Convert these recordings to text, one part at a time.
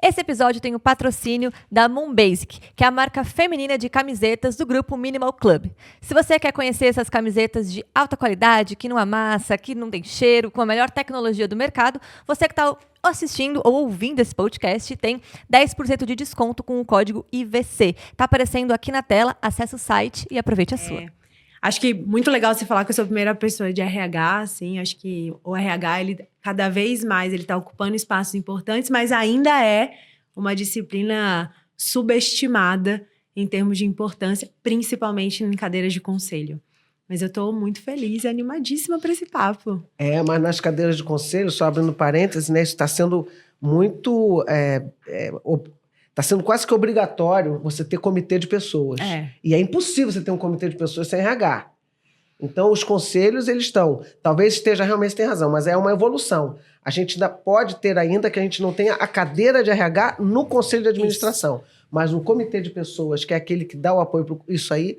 Esse episódio tem o patrocínio da Moon Basic, que é a marca feminina de camisetas do grupo Minimal Club. Se você quer conhecer essas camisetas de alta qualidade, que não amassa, que não tem cheiro, com a melhor tecnologia do mercado, você que está assistindo ou ouvindo esse podcast tem 10% de desconto com o código IVC. Está aparecendo aqui na tela, acesse o site e aproveite a sua. Acho que muito legal você falar que eu sou a primeira pessoa de RH, assim, acho que o RH, ele cada vez mais, ele está ocupando espaços importantes, mas ainda é uma disciplina subestimada em termos de importância, principalmente em cadeiras de conselho. Mas eu estou muito feliz e animadíssima para esse papo. Mas nas cadeiras de conselho, só abrindo parênteses, né, isso está sendo muito... Está sendo quase que obrigatório você ter comitê de pessoas. E é impossível você ter um comitê de pessoas sem RH. Então, os conselhos, eles estão... Talvez esteja realmente, tem razão, mas é uma evolução. A gente ainda pode ter ainda que a gente não tenha a cadeira de RH no conselho de administração. Isso. Mas no comitê de pessoas, que é aquele que dá o apoio para isso aí,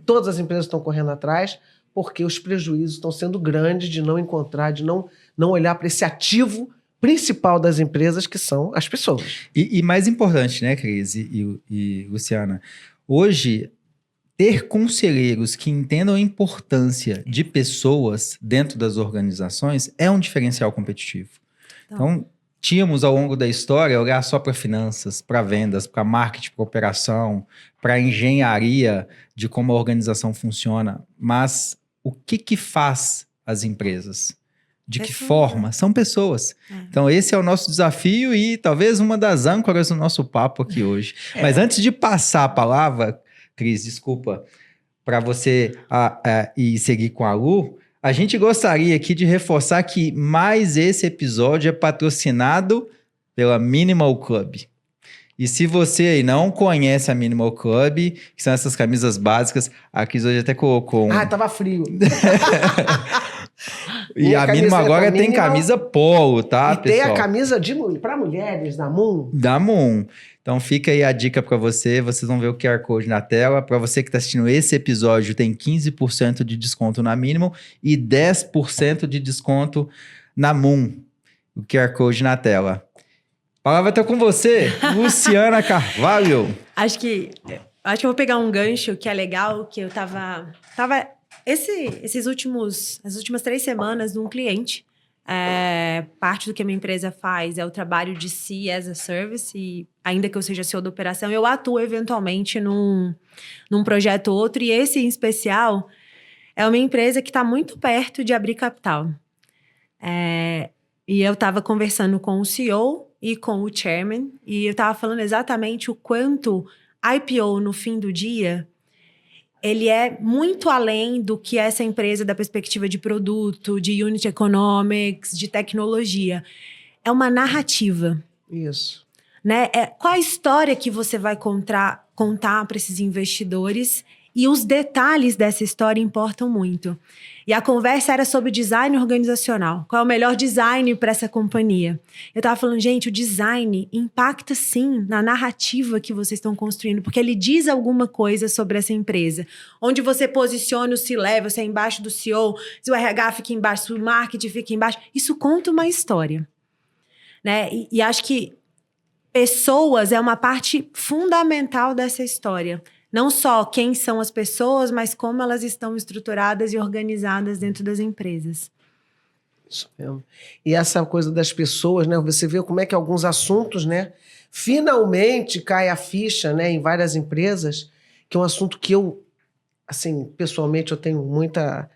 todas as empresas estão correndo atrás, porque os prejuízos estão sendo grandes de não encontrar, de não olhar para esse ativo principal das empresas, que são as pessoas. E mais importante, né, Cris e Luciana? Hoje, ter conselheiros que entendam a importância de pessoas dentro das organizações é um diferencial competitivo. Então, tínhamos ao longo da história olhar só para finanças, para vendas, para marketing, para operação, para engenharia de como a organização funciona. Mas o que faz as empresas? De que forma? São pessoas. Então, esse é o nosso desafio e talvez uma das âncoras do nosso papo aqui hoje. Mas antes de passar a palavra, Cris, desculpa, para você ir seguir com a Lu, a gente gostaria aqui de reforçar que mais esse episódio é patrocinado pela Minimal Club. E se você aí não conhece a Minimal Club, que são essas camisas básicas, a Cris hoje até colocou tava frio. E a Minimal agora tem camisa polo, tá, e pessoal? Tem a camisa para mulheres da Moon. Da Moon. Então fica aí a dica para você, vocês vão ver o QR Code na tela. Para você que está assistindo esse episódio, tem 15% de desconto na Minimal e 10% de desconto na Moon. O QR Code na tela. A palavra está com você, Luciana Carvalho. Acho que eu vou pegar um gancho que é legal, que eu tava as últimas 3 semanas num cliente. Parte do que a minha empresa faz é o trabalho de C as a Service, e ainda que eu seja CEO da operação, eu atuo eventualmente num projeto ou outro, e esse em especial é uma empresa que está muito perto de abrir capital. E eu estava conversando com o CEO e com o chairman, e eu estava falando exatamente o quanto IPO no fim do dia, ele é muito além do que essa empresa da perspectiva de produto, de unit economics, de tecnologia. É uma narrativa. Isso. Né? Qual a história que você vai contar para esses investidores? E os detalhes dessa história importam muito. E a conversa era sobre design organizacional. Qual é o melhor design para essa companhia? Eu estava falando, gente, o design impacta sim na narrativa que vocês estão construindo, porque ele diz alguma coisa sobre essa empresa. Onde você posiciona o C-level, se é embaixo do CEO, se o RH fica embaixo, se o marketing fica embaixo. Isso conta uma história. Né? E acho que pessoas é uma parte fundamental dessa história. Não só quem são as pessoas, mas como elas estão estruturadas e organizadas dentro das empresas. Isso mesmo. E essa coisa das pessoas, né? Você vê como é que alguns assuntos, né? Finalmente cai a ficha, né? Em várias empresas, que é um assunto que eu, assim, pessoalmente eu tenho muita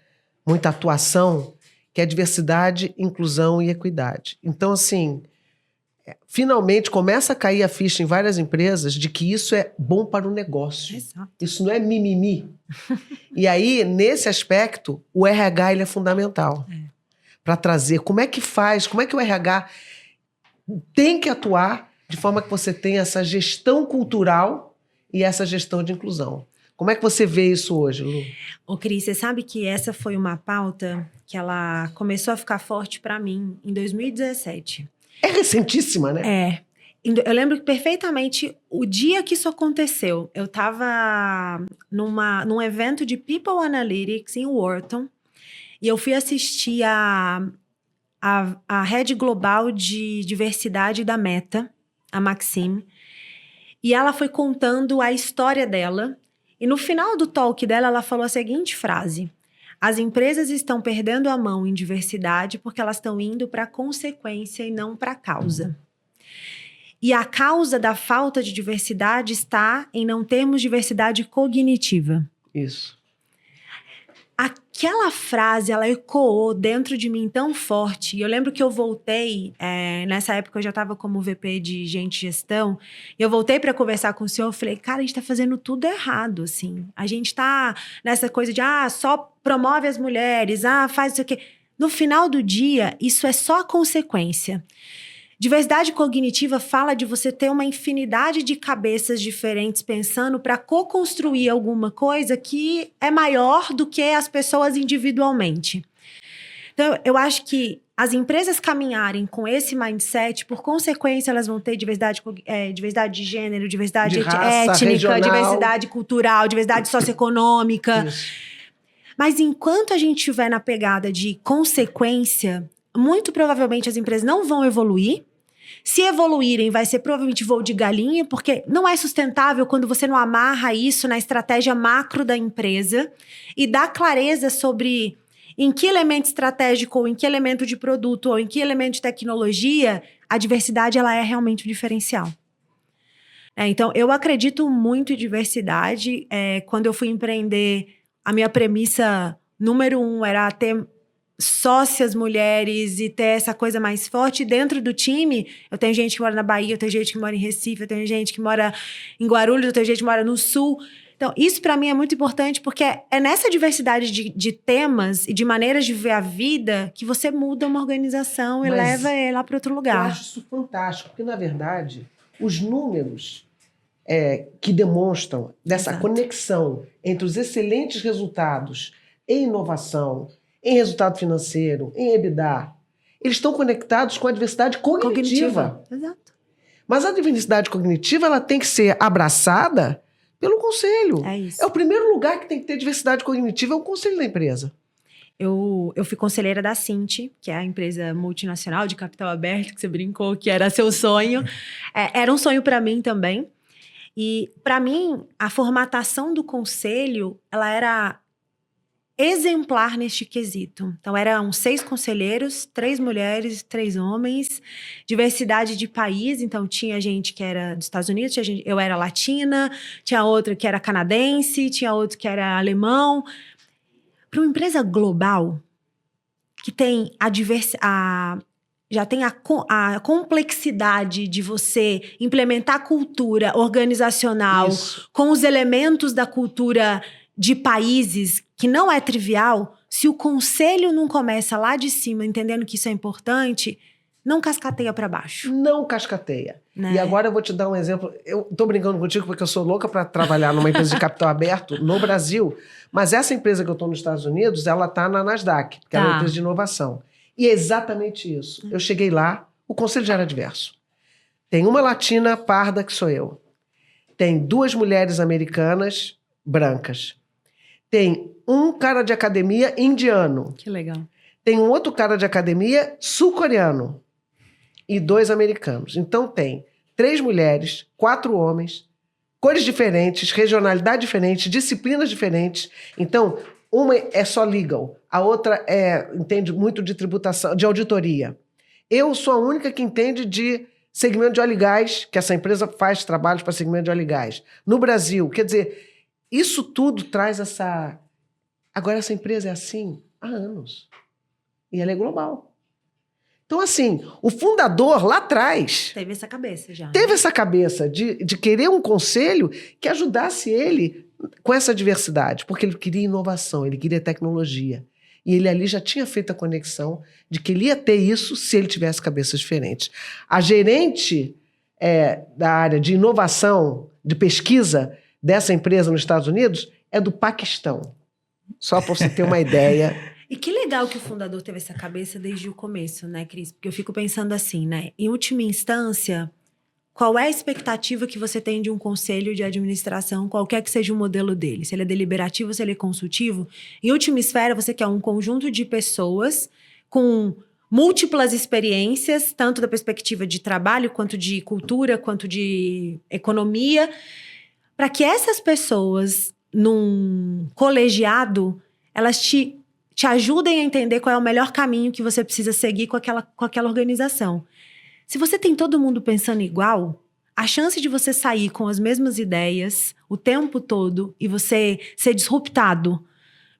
atuação, que é diversidade, inclusão e equidade. Então, assim, finalmente começa a cair a ficha em várias empresas de que isso é bom para o negócio. Exato. Isso não é mimimi. E aí, nesse aspecto, o RH ele é fundamental. Para trazer como é que faz, como é que o RH tem que atuar de forma que você tenha essa gestão cultural e essa gestão de inclusão. Como é que você vê isso hoje, Lu? Ô, Cris, você sabe que essa foi uma pauta que ela começou a ficar forte para mim em 2017. É recentíssima, né? Eu lembro perfeitamente o dia que isso aconteceu. Eu estava num evento de People Analytics em Wharton e eu fui assistir a Rede Global de Diversidade da Meta. a Maxime. E ela foi contando a história dela. E no final do talk dela, ela falou a seguinte frase: as empresas estão perdendo a mão em diversidade porque elas estão indo para a consequência e não para a causa. E a causa da falta de diversidade está em não termos diversidade cognitiva. Isso. Aquela frase, ela ecoou dentro de mim tão forte. E eu lembro que eu voltei, nessa época eu já estava como VP de gente e gestão, e eu voltei para conversar com o senhor, eu falei, cara, a gente está fazendo tudo errado, assim. A gente está nessa coisa de, só promove as mulheres, faz isso aqui. No final do dia, isso é só a consequência. Diversidade cognitiva fala de você ter uma infinidade de cabeças diferentes pensando para co-construir alguma coisa que é maior do que as pessoas individualmente. Então, eu acho que as empresas caminharem com esse mindset, por consequência, elas vão ter diversidade de gênero, diversidade de raça, étnica, regional. diversidade cultural, diversidade socioeconômica. Isso. Mas enquanto a gente estiver na pegada de consequência, muito provavelmente as empresas não vão evoluir. Se evoluírem, vai ser provavelmente voo de galinha, porque não é sustentável quando você não amarra isso na estratégia macro da empresa e dá clareza sobre em que elemento estratégico, ou em que elemento de produto, ou em que elemento de tecnologia, a diversidade ela é realmente um diferencial. Então, eu acredito muito em diversidade. Quando eu fui empreender, a minha premissa número 1 era ter sócias mulheres e ter essa coisa mais forte. Dentro do time, eu tenho gente que mora na Bahia, eu tenho gente que mora em Recife, eu tenho gente que mora em Guarulhos, eu tenho gente que mora no Sul. Então, isso para mim é muito importante, porque é nessa diversidade de temas e de maneiras de ver a vida que você muda uma organização e leva ela para outro lugar. Eu acho isso fantástico, porque, na verdade, os números que demonstram dessa conexão entre os excelentes resultados em inovação, em resultado financeiro, em EBITDA, eles estão conectados com a diversidade cognitiva. Exato. Mas a diversidade cognitiva ela tem que ser abraçada pelo conselho. É isso. É o primeiro lugar que tem que ter diversidade cognitiva, é o conselho da empresa. Eu fui conselheira da Cinti, que é a empresa multinacional de capital aberto, que você brincou que era seu sonho. Era um sonho para mim também. E, para mim, a formatação do conselho, ela era exemplar neste quesito. Então, eram 6 conselheiros, 3 mulheres, 3 homens, diversidade de país. Então, tinha gente que era dos Estados Unidos, eu era latina, tinha outra que era canadense, tinha outro que era alemão. Para uma empresa global, que tem já tem a complexidade de você implementar cultura organizacional com os elementos da cultura de países, que não é trivial, se o conselho não começa lá de cima entendendo que isso é importante, não cascateia para baixo. Não cascateia. Né? E agora eu vou te dar um exemplo. Eu tô brincando contigo porque eu sou louca para trabalhar numa empresa de capital aberto no Brasil, mas essa empresa que eu tô nos Estados Unidos, ela tá na Nasdaq, que é uma empresa de inovação. E é exatamente isso. Eu cheguei lá, o conselho já era diverso. Tem uma latina parda, que sou eu. Tem 2 mulheres americanas brancas. Tem um cara de academia indiano. Que legal. Tem um outro cara de academia sul-coreano. E 2 americanos. Então tem 3 mulheres, 4 homens, cores diferentes, regionalidade diferente, disciplinas diferentes. Então, uma é só legal, a outra entende muito de tributação, de auditoria. Eu sou a única que entende de segmento de óleo e gás, que essa empresa faz trabalhos para segmento de óleo e gás. No Brasil, quer dizer, isso tudo traz essa... Agora, essa empresa é assim há anos. E ela é global. Então, assim, o fundador lá atrás... Teve essa cabeça já. Teve essa cabeça de querer um conselho que ajudasse ele com essa diversidade, porque ele queria inovação, ele queria tecnologia. E ele ali já tinha feito a conexão de que ele ia ter isso se ele tivesse cabeças diferentes. A gerente da área de inovação, de pesquisa dessa empresa nos Estados Unidos é do Paquistão. Só para você ter uma ideia. E que legal que o fundador teve essa cabeça desde o começo, né, Cris? Porque eu fico pensando assim, né? Em última instância, qual é a expectativa que você tem de um conselho de administração, qualquer que seja o modelo dele? Se ele é deliberativo, se ele é consultivo? Em última esfera, você quer um conjunto de pessoas com múltiplas experiências, tanto da perspectiva de trabalho, quanto de cultura, quanto de economia, para que essas pessoas, num colegiado, elas te ajudem a entender qual é o melhor caminho que você precisa seguir com aquela organização. Se você tem todo mundo pensando igual, a chance de você sair com as mesmas ideias o tempo todo e você ser disruptado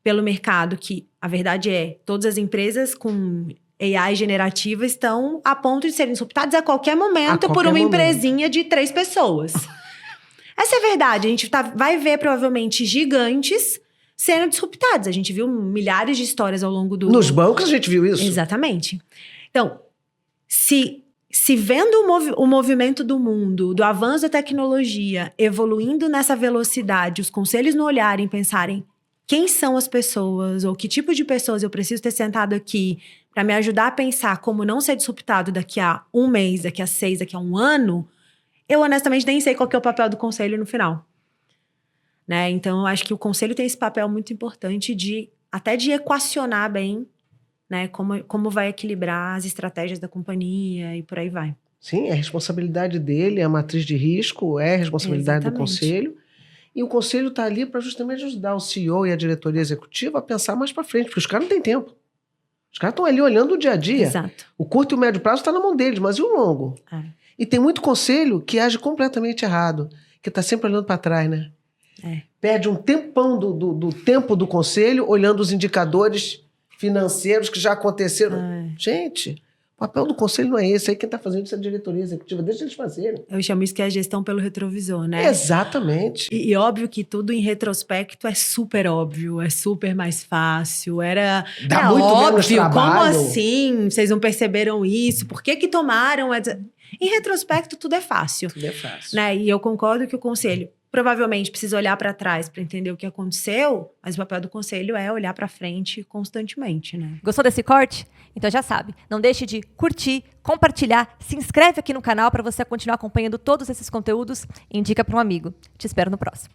pelo mercado, que a verdade é, todas as empresas com AI generativa estão a ponto de serem disruptadas a qualquer momento por uma empresinha de 3 pessoas. Essa é a verdade. A gente vai ver provavelmente gigantes sendo disruptados. A gente viu milhares de histórias ao longo do... Nos bancos a gente viu isso. Exatamente. Então, se vendo o movimento do mundo, do avanço da tecnologia, evoluindo nessa velocidade, os conselhos não olharem e pensarem quem são as pessoas ou que tipo de pessoas eu preciso ter sentado aqui para me ajudar a pensar como não ser disruptado daqui a 1 mês, daqui a 6, daqui a 1 ano, eu honestamente nem sei qual que é o papel do conselho no final. Né? Então, eu acho que o conselho tem esse papel muito importante até de equacionar bem, né, como vai equilibrar as estratégias da companhia e por aí vai. Sim, é a responsabilidade dele, é a matriz de risco, é a responsabilidade do conselho. E o conselho está ali para justamente ajudar o CEO e a diretoria executiva a pensar mais para frente, porque os caras não têm tempo. Os caras estão ali olhando o dia a dia. Exato. O curto e o médio prazo está na mão deles, mas e o longo? É. E tem muito conselho que age completamente errado, que está sempre olhando para trás, né? É. Perde um tempão do tempo do conselho olhando os indicadores financeiros que já aconteceram. Gente, o papel do conselho não é esse. Aí quem está fazendo isso é a diretoria executiva. Deixa eles fazerem. Eu chamo isso que é a gestão pelo retrovisor, né? Exatamente. E óbvio que tudo em retrospecto é super óbvio, é super mais fácil. Dá muito óbvio, menos trabalho. Como assim? Vocês não perceberam isso? Por que tomaram? Em retrospecto, tudo é fácil. Tudo é fácil. Né? E eu concordo que o conselho provavelmente precisa olhar para trás para entender o que aconteceu, mas o papel do conselho é olhar para frente constantemente, né? Gostou desse corte? Então já sabe, não deixe de curtir, compartilhar, se inscreve aqui no canal para você continuar acompanhando todos esses conteúdos e indica para um amigo. Te espero no próximo.